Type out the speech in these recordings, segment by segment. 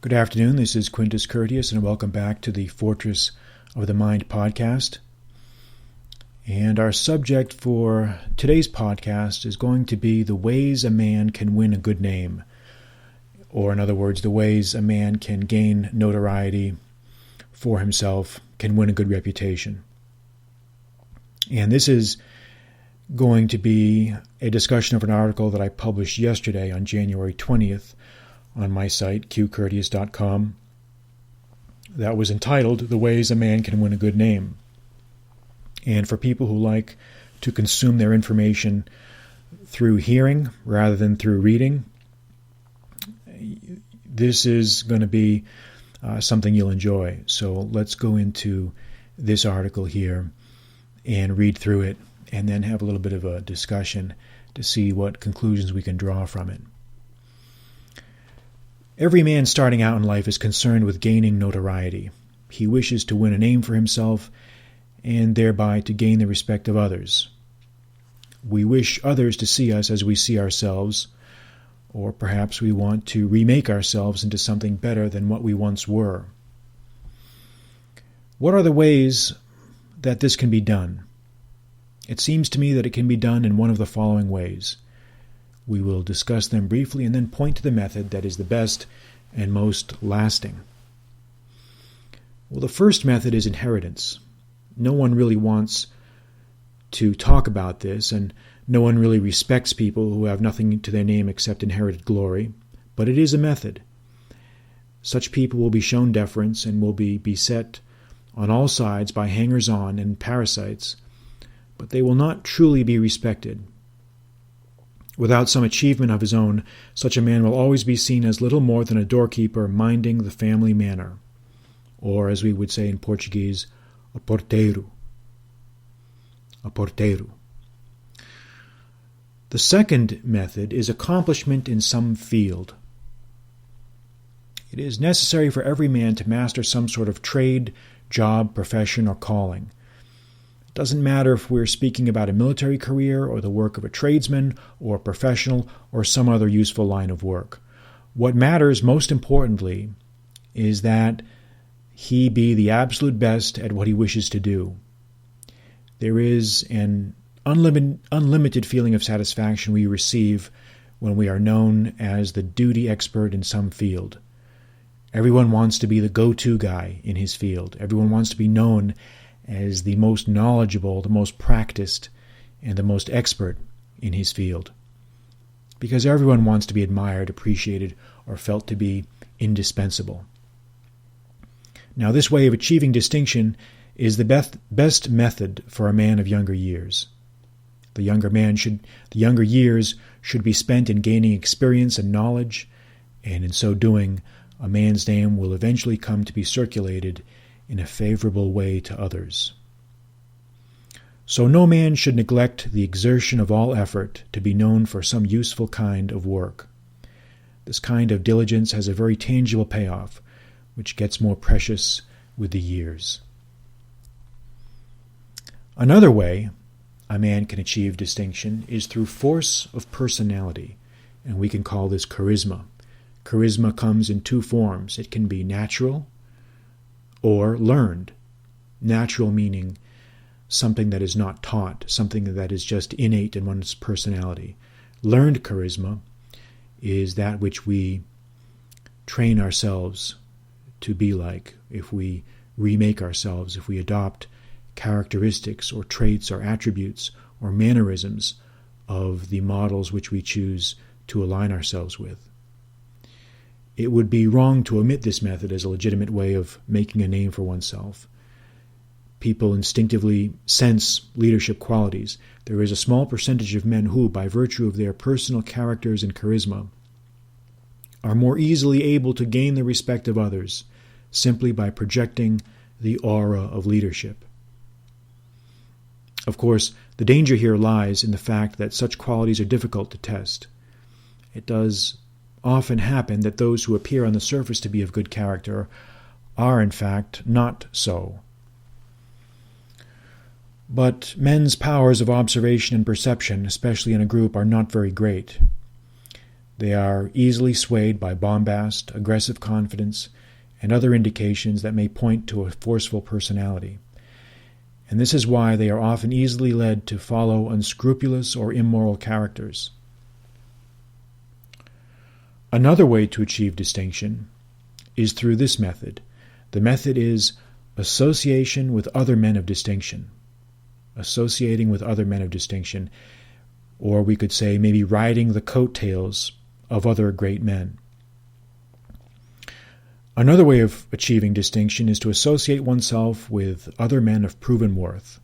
Good afternoon, this is Quintus Curtius, and welcome back to the Fortress of the Mind podcast. And our subject for today's podcast is going to be the ways a man can win a good name, or in other words, the ways a man can gain notoriety for himself, can win a good reputation. And this is going to be a discussion of an article that I published yesterday on January 20th on my site, qcurtius.com, that was entitled, The Ways a Man Can Win a Good Name. And for people who like to consume their information through hearing rather than through reading, this is going to be something you'll enjoy. So let's go into this article here and read through it, and then have a little bit of a discussion to see what conclusions we can draw from it. Every man starting out in life is concerned with gaining notoriety. He wishes to win a name for himself and thereby to gain the respect of others. We wish others to see us as we see ourselves, or perhaps we want to remake ourselves into something better than what we once were. What are the ways that this can be done? It seems to me that it can be done in one of the following ways. We will discuss them briefly and then point to the method that is the best and most lasting. Well, the first method is inheritance. No one really wants to talk about this, and no one really respects people who have nothing to their name except inherited glory, but it is a method. Such people will be shown deference and will be beset on all sides by hangers-on and parasites, but they will not truly be respected. Without some achievement of his own, such a man will always be seen as little more than a doorkeeper minding the family manor, or as we would say in Portuguese, a porteiro. A porteiro. The second method is accomplishment in some field. It is necessary for every man to master some sort of trade, job, profession, or calling. It doesn't matter if we're speaking about a military career or the work of a tradesman or a professional or some other useful line of work. What matters most importantly is that he be the absolute best at what he wishes to do. There is an unlimited feeling of satisfaction we receive when we are known as the duty expert in some field. Everyone wants to be the go-to guy in his field. Everyone wants to be known as the most knowledgeable, the most practiced, and the most expert in his field. Because everyone wants to be admired, appreciated, or felt to be indispensable. Now, this way of achieving distinction is the best method for a man of younger years. The younger years should be spent in gaining experience and knowledge, and in so doing, a man's name will eventually come to be circulated in a favorable way to others. So no man should neglect the exertion of all effort to be known for some useful kind of work. This kind of diligence has a very tangible payoff, which gets more precious with the years. Another way a man can achieve distinction is through force of personality, and we can call this charisma. Charisma comes in two forms. It can be natural or learned. Natural meaning something that is not taught, something that is just innate in one's personality. Learned charisma is that which we train ourselves to be like, if we remake ourselves, if we adopt characteristics or traits or attributes or mannerisms of the models which we choose to align ourselves with. It would be wrong to omit this method as a legitimate way of making a name for oneself. People instinctively sense leadership qualities. There is a small percentage of men who, by virtue of their personal characters and charisma, are more easily able to gain the respect of others simply by projecting the aura of leadership. Of course, the danger here lies in the fact that such qualities are difficult to test. It does often happen that those who appear on the surface to be of good character are, in fact, not so. But men's powers of observation and perception, especially in a group, are not very great. They are easily swayed by bombast, aggressive confidence, and other indications that may point to a forceful personality. And this is why they are often easily led to follow unscrupulous or immoral characters. Another way to achieve distinction is through this method. The method is association with other men of distinction. Associating with other men of distinction, or we could say maybe riding the coattails of other great men. Another way of achieving distinction is to associate oneself with other men of proven worth.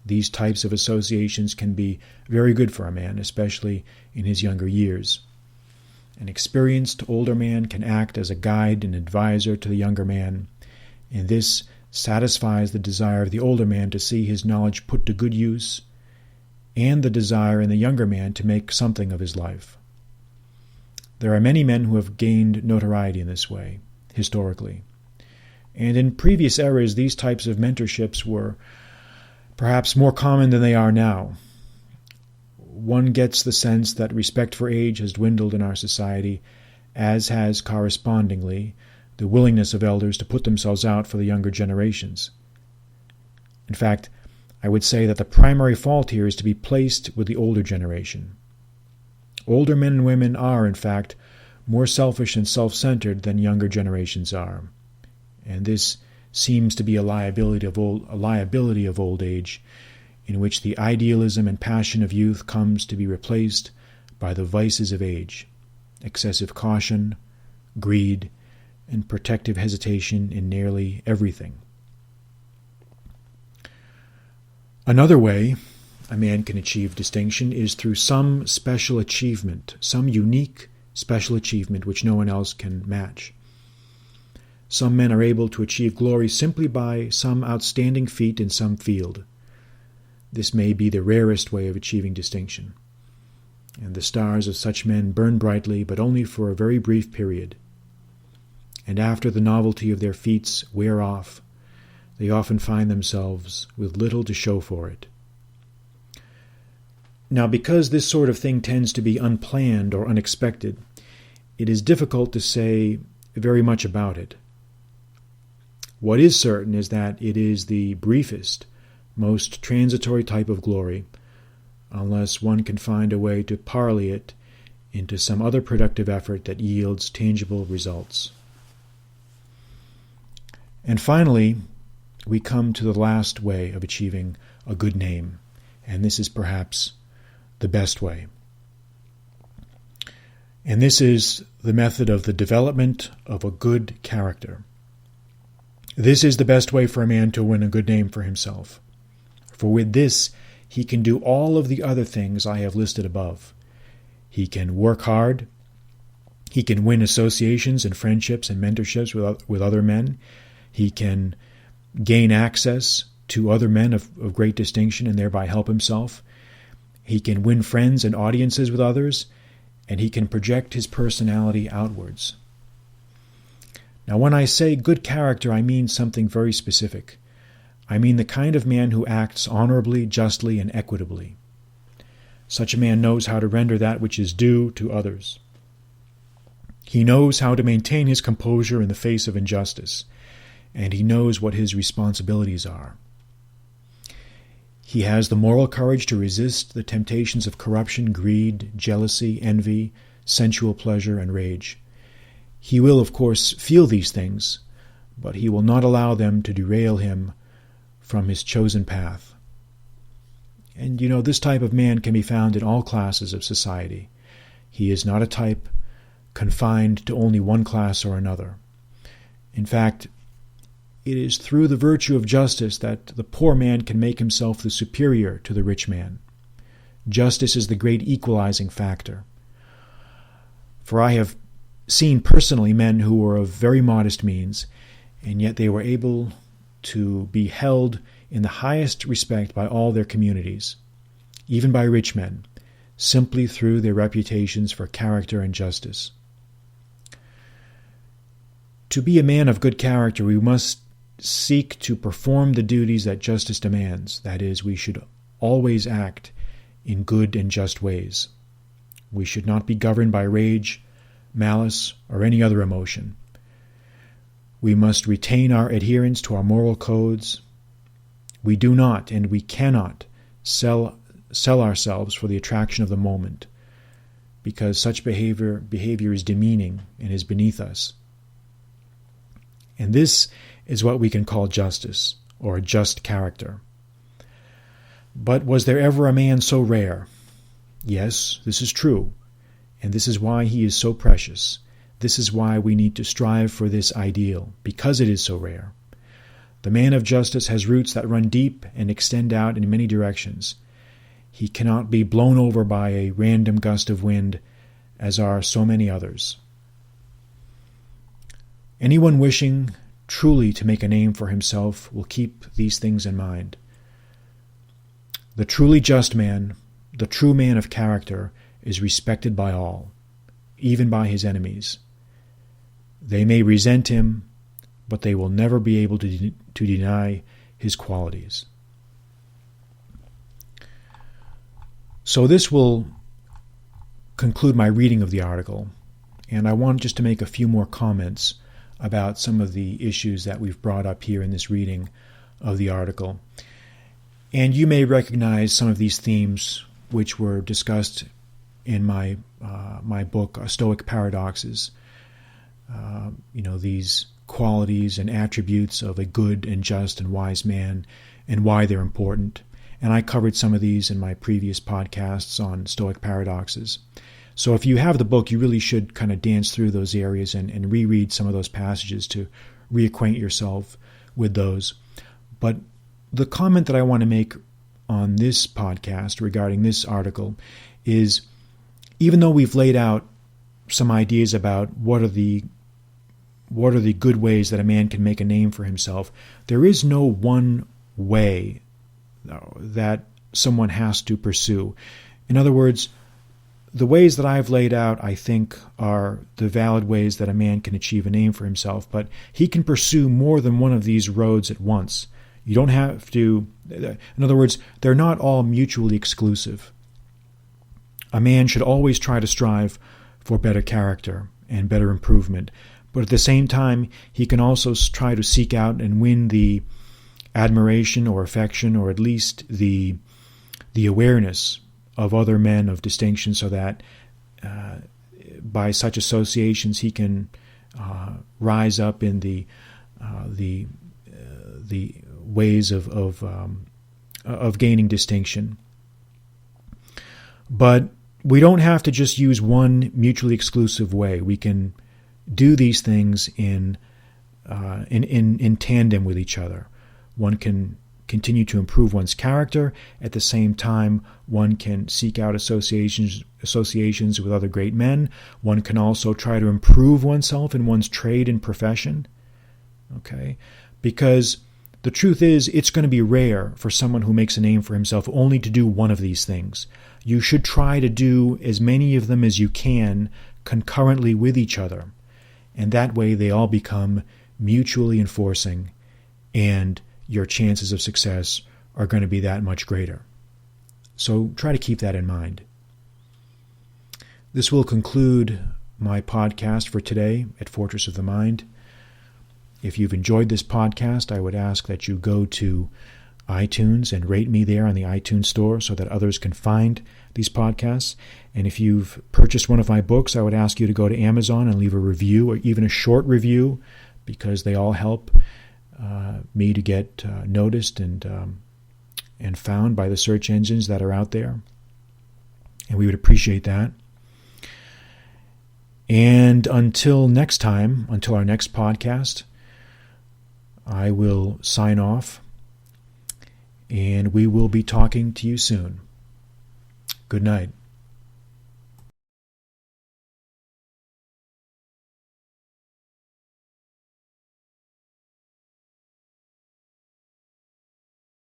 These types of associations can be very good for a man, especially in his younger years. An experienced older man can act as a guide and advisor to the younger man, and this satisfies the desire of the older man to see his knowledge put to good use, and the desire in the younger man to make something of his life. There are many men who have gained notoriety in this way, historically. And in previous eras, these types of mentorships were perhaps more common than they are now. One gets the sense that respect for age has dwindled in our society, as has correspondingly the willingness of elders to put themselves out for the younger generations. In fact, I would say that the primary fault here is to be placed with the older generation. Older men and women are, in fact, more selfish and self-centered than younger generations are. And this seems to be a liability of old age, in which the idealism and passion of youth comes to be replaced by the vices of age, excessive caution, greed, and protective hesitation in nearly everything. Another way a man can achieve distinction is through some special achievement, some unique special achievement which no one else can match. Some men are able to achieve glory simply by some outstanding feat in some field. This may be the rarest way of achieving distinction, and the stars of such men burn brightly, but only for a very brief period. And after the novelty of their feats wear off, they often find themselves with little to show for it. Now, because this sort of thing tends to be unplanned or unexpected, it is difficult to say very much about it. What is certain is that it is the briefest, most transitory type of glory, unless one can find a way to parley it into some other productive effort that yields tangible results. And finally, we come to the last way of achieving a good name, and this is perhaps the best way. And this is the method of the development of a good character. This is the best way for a man to win a good name for himself. For with this, he can do all of the other things I have listed above. He can work hard. He can win associations and friendships and mentorships with other men. He can gain access to other men of great distinction and thereby help himself. He can win friends and audiences with others, and he can project his personality outwards. Now, when I say good character, I mean something very specific. I mean the kind of man who acts honorably, justly, and equitably. Such a man knows how to render that which is due to others. He knows how to maintain his composure in the face of injustice, and he knows what his responsibilities are. He has the moral courage to resist the temptations of corruption, greed, jealousy, envy, sensual pleasure, and rage. He will, of course, feel these things, but he will not allow them to derail him from his chosen path. And this type of man can be found in all classes of society. He is not a type confined to only one class or another. In fact, it is through the virtue of justice that the poor man can make himself the superior to the rich man. Justice is the great equalizing factor. For I have seen personally men who were of very modest means, and yet they were able to be held in the highest respect by all their communities, even by rich men, simply through their reputations for character and justice. To be a man of good character, we must seek to perform the duties that justice demands. That is, we should always act in good and just ways. We should not be governed by rage, malice, or any other emotion. We must retain our adherence to our moral codes. We do not and we cannot sell ourselves for the attraction of the moment, because such behavior is demeaning and is beneath us. And this is what we can call justice, or a just character. But was there ever a man so rare? Yes, this is true, and this is why he is so precious. This is why we need to strive for this ideal, because it is so rare. The man of justice has roots that run deep and extend out in many directions. He cannot be blown over by a random gust of wind, as are so many others. Anyone wishing truly to make a name for himself will keep these things in mind. The truly just man, the true man of character, is respected by all, even by his enemies. They may resent him, but they will never be able to deny his qualities. So this will conclude my reading of the article, and I want just to make a few more comments about some of the issues that we've brought up here in this reading of the article. And you may recognize some of these themes which were discussed in my book, Stoic Paradoxes. These qualities and attributes of a good and just and wise man and why they're important. And I covered some of these in my previous podcasts on Stoic Paradoxes. So if you have the book, you really should kind of dance through those areas and reread some of those passages to reacquaint yourself with those. But the comment that I want to make on this podcast regarding this article is, even though we've laid out some ideas about what are the good ways that a man can make a name for himself, there is no one way that someone has to pursue. In other words, the ways that I've laid out, I think, are the valid ways that a man can achieve a name for himself, but he can pursue more than one of these roads at once. You don't have to, in other words, they're not all mutually exclusive. A man should always try to strive for better character and better improvement, but at the same time, he can also try to seek out and win the admiration or affection, or at least the awareness of other men of distinction, so that by such associations he can rise up in the ways of gaining distinction. But we don't have to just use one mutually exclusive way. We can do these things in tandem with each other. One can continue to improve one's character. At the same time, one can seek out associations with other great men. One can also try to improve oneself in one's trade and profession. Okay? Because the truth is, it's going to be rare for someone who makes a name for himself only to do one of these things. You should try to do as many of them as you can concurrently with each other. And that way they all become mutually enforcing, and your chances of success are going to be that much greater. So try to keep that in mind. This will conclude my podcast for today at Fortress of the Mind. If you've enjoyed this podcast, I would ask that you go to iTunes and rate me there on the iTunes store so that others can find these podcasts. And if you've purchased one of my books, I would ask you to go to Amazon and leave a review, or even a short review, because they all help me to get noticed and found by the search engines that are out there. And we would appreciate that. And until next time, until our next podcast, I will sign off, and we will be talking to you soon. Good night.